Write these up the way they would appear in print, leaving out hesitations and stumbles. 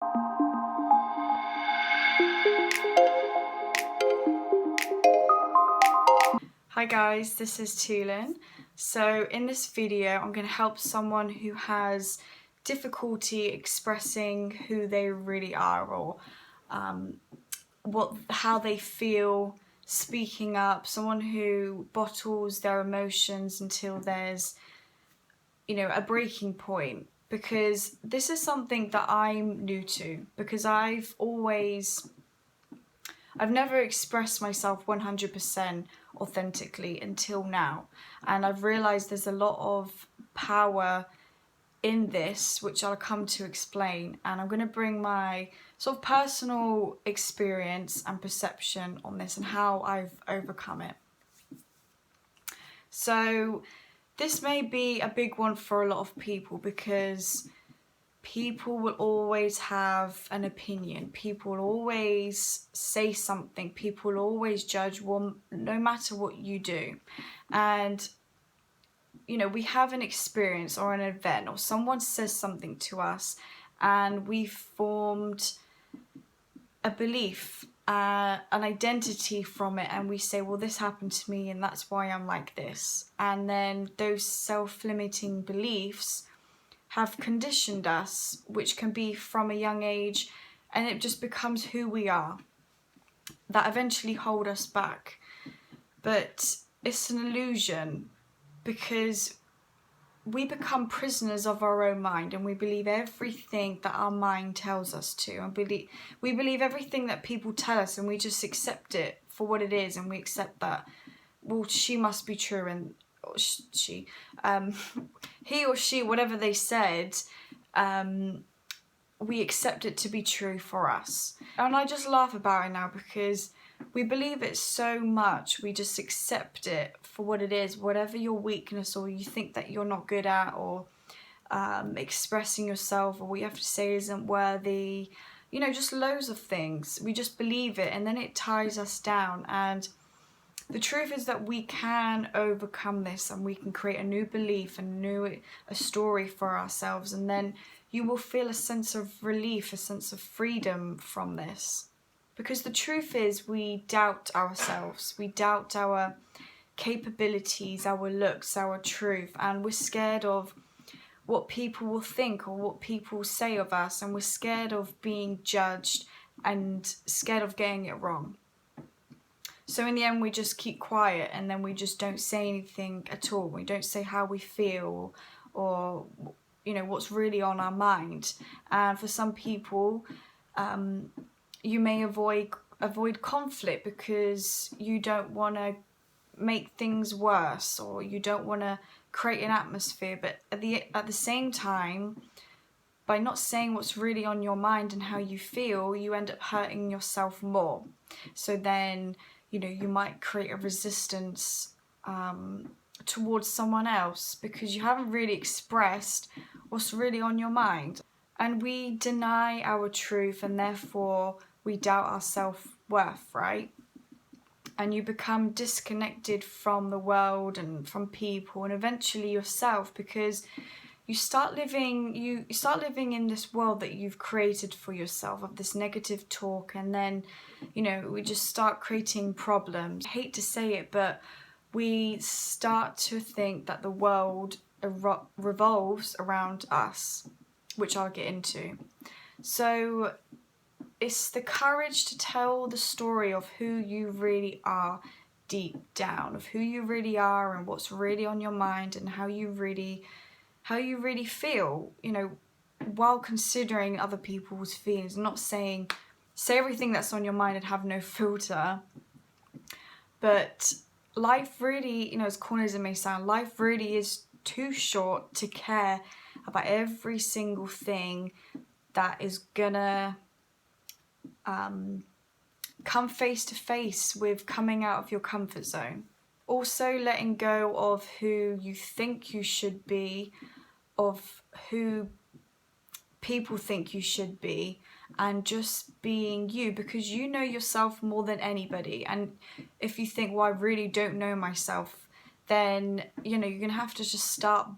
Hi guys, this is Tulin. So in this video I'm going to help someone who has difficulty expressing who they really are, or how they feel speaking up, someone who bottles their emotions until there's a breaking point, because this is something that I'm new to, because I've never expressed myself 100% authentically until now, and I've realised there's a lot of power in this, which I'll come to explain, and I'm going to bring my sort of personal experience and perception on this and how I've overcome it. So this may be a big one for a lot of people, because people will always have an opinion, people will always say something, people will always judge, no matter what you do. And we have an experience or an event, or someone says something to us, and we've formed a belief, an identity from it, and we say, well, this happened to me and that's why I'm like this. And then those self-limiting beliefs have conditioned us, which can be from a young age, and it just becomes who we are, that eventually hold us back. But it's an illusion, because we become prisoners of our own mind, and we believe everything that our mind tells us to, and we believe everything that people tell us, and we just accept it for what it is, and we accept that, well, she must be true, and he or she, whatever they said, we accept it to be true for us. And I just laugh about it now, because we believe it so much, we just accept it for what it is, whatever your weakness, or you think that you're not good at, or expressing yourself, or what you have to say isn't worthy, just loads of things. We just believe it, and then it ties us down. And the truth is that we can overcome this, and we can create a new belief and a story for ourselves, and then you will feel a sense of relief, a sense of freedom from this. Because the truth is, we doubt ourselves, we doubt our capabilities, our looks, our truth, and we're scared of what people will think or what people say of us, and we're scared of being judged and scared of getting it wrong. So in the end, we just keep quiet, and then we just don't say anything at all. We don't say how we feel, or what's really on our mind. And for some people, you may avoid conflict because you don't want to make things worse, or you don't want to create an atmosphere. But at the same time, by not saying what's really on your mind and how you feel, you end up hurting yourself more. So then you might create a resistance towards someone else, because you haven't really expressed what's really on your mind. And we deny our truth, and therefore we doubt our self-worth, right? And you become disconnected from the world and from people, and eventually yourself, because you start living in this world that you've created for yourself, of this negative talk, and then we just start creating problems. I hate to say it, but we start to think that the world revolves around us, which I'll get into. So it's the courage to tell the story of who you really are deep down, of who you really are and what's really on your mind, and how you really feel, while considering other people's feelings. I'm not saying say everything that's on your mind and have no filter, but life really, as corny as it may sound, life really is too short to care about every single thing that is gonna come face to face with coming out of your comfort zone. Also, letting go of who you think you should be, of who people think you should be, and just being you, because you know yourself more than anybody. And if you think, well, I really don't know myself, then you're gonna have to just start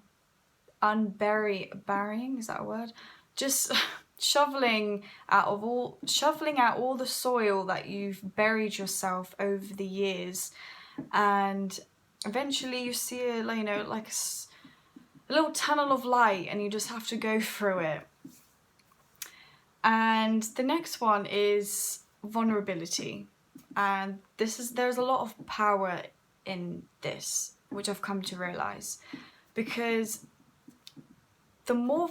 burying, is that a word? Just shoveling out all the soil that you've buried yourself over the years, and eventually you see a little tunnel of light, and you just have to go through it. And the next one is vulnerability, and there's a lot of power in this, which I've come to realize, because the more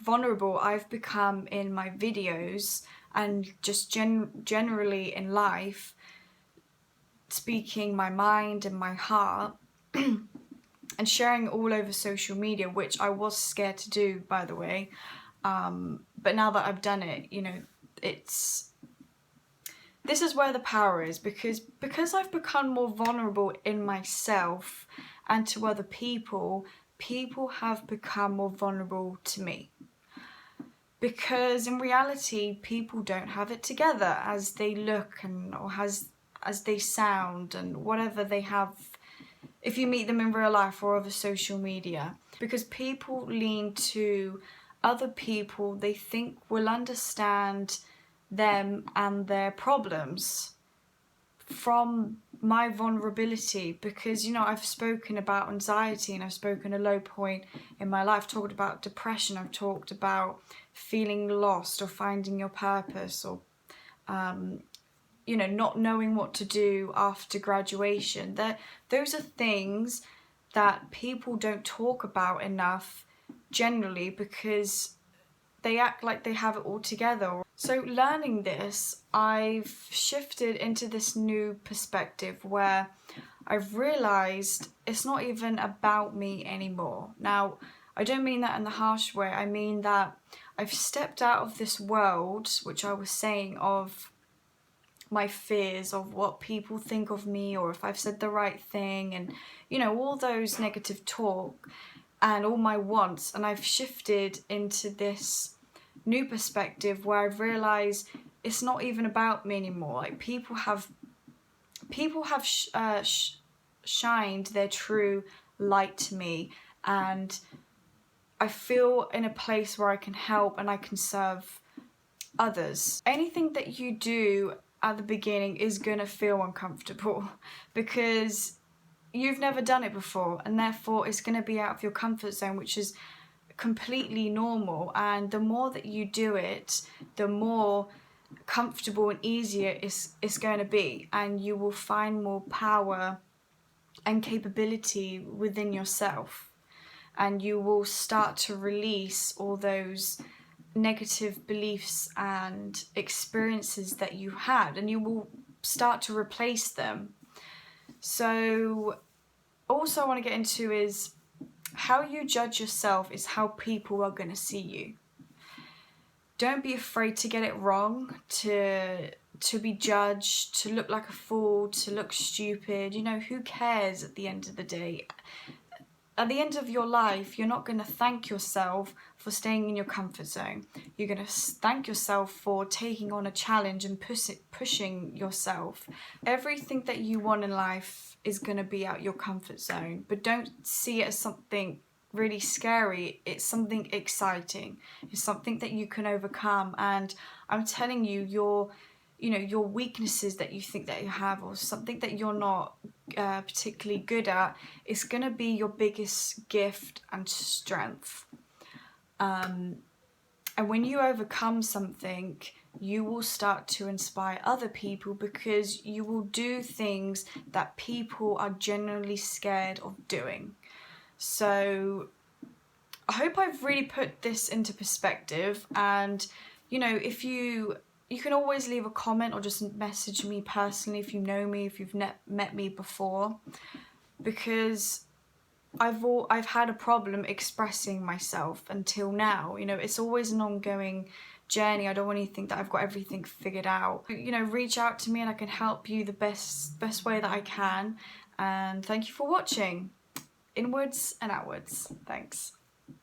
vulnerable I've become in my videos and just generally in life, speaking my mind and my heart and sharing all over social media, which I was scared to do, by the way, but now that I've done it, you know, this is where the power is, because I've become more vulnerable in myself and to other people have become more vulnerable to me. Because in reality, people don't have it together as they look or as they sound and whatever they have if you meet them in real life or over social media. Because people lean to other people they think will understand them and their problems from my vulnerability. Because, you know, I've spoken about anxiety, and I've spoken a low point in my life, talked about depression, I've talked about feeling lost or finding your purpose, or you know, not knowing what to do after graduation. Those are things that people don't talk about enough generally, because they act like they have it all together. So learning this, I've shifted into this new perspective where I've realised it's not even about me anymore. Now, I don't mean that in the harsh way. I mean that I've stepped out of this world, which I was saying, of my fears of what people think of me, or if I've said the right thing, and, you know, all those negative talk and all my wants. And I've shifted into this new perspective where I've realised it's not even about me anymore. Like, people have shined their true light to me, and I feel in a place where I can help and I can serve others. Anything that you do at the beginning is gonna feel uncomfortable because you've never done it before, and therefore it's gonna be out of your comfort zone, which is completely normal. And the more that you do it, the more comfortable and easier it's going to be, and you will find more power and capability within yourself, and you will start to release all those negative beliefs and experiences that you had, and you will start to replace them. So also I want to get into is how you judge yourself is how people are going to see you. Don't be afraid to get it wrong, to be judged, to look like a fool, to look stupid. You know, who cares at the end of the day? At the end of your life, you're not going to thank yourself for staying in your comfort zone. You're going to thank yourself for taking on a challenge and pushing yourself. Everything that you want in life is going to be out your comfort zone, but don't see it as something really scary. It's something exciting. It's something that you can overcome. And I'm telling you, your weaknesses that you think that you have, or something that you're not particularly good at, is going to be your biggest gift and strength. And when you overcome something, you will start to inspire other people, because you will do things that people are generally scared of doing. So I hope I've really put this into perspective. And, you know, if you can always leave a comment or just message me personally if you know me, if you've met me before, because I've had a problem expressing myself until now. You know, it's always an ongoing journey. I don't want you to think that I've got everything figured out. You know, reach out to me and I can help you the best way that I can. And thank you for watching. Inwards and outwards. Thanks.